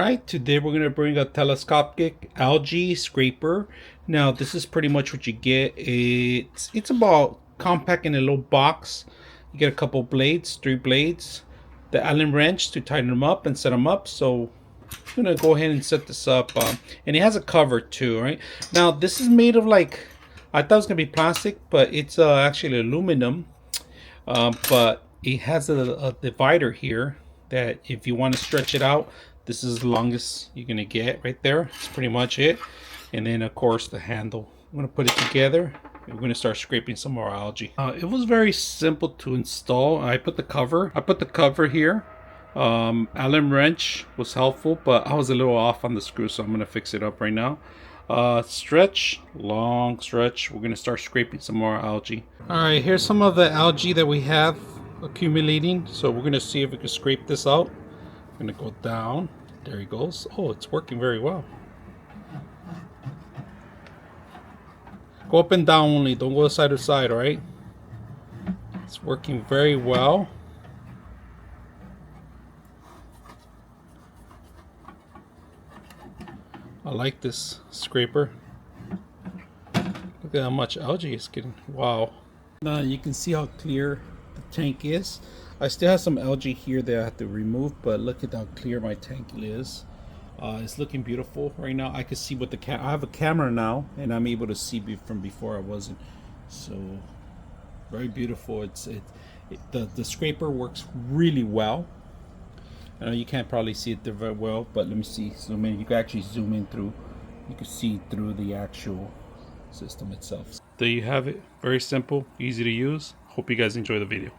Alright, today we're going to bring a telescopic algae scraper. Now this is pretty much what you get. It's about compact in a little box. You get a couple blades, 3 blades, the Allen wrench to tighten them up and set them up. So I'm going to go ahead and set this up. And it has a cover too, right? Now this is made of like, I thought it was going to be plastic, but it's actually aluminum. But it has a divider here that if you want to stretch it out, this is the longest you're gonna get right there. That's pretty much it. And then of course the handle. I'm gonna put it together and we're gonna start scraping some more algae. It was very simple to install. I put the cover here. Allen wrench was helpful, but I was a little off on the screw, so I'm gonna fix it up right now. Stretch, long stretch. We're gonna start scraping some more algae. All right, here's some of the algae that we have accumulating. So we're gonna see if we can scrape this out. I'm gonna go down. There he goes. Oh, it's working very well. Go up and down only. Don't go side to side, all right? It's working very well. I like this scraper. Look at how much algae it's getting. Wow. Now you can see how clear the tank is. I still have some algae here that I have to remove, but look at how clear my tank is. It's looking beautiful right now. I can see what I have a camera now, and I'm able to see from before I wasn't. So very beautiful. The scraper works really well. I know you can't probably see it there very well, but let me see. Zoom in. You can actually zoom in through. You can see through the actual system itself. There you have it. Very simple, easy to use. Hope you guys enjoy the video.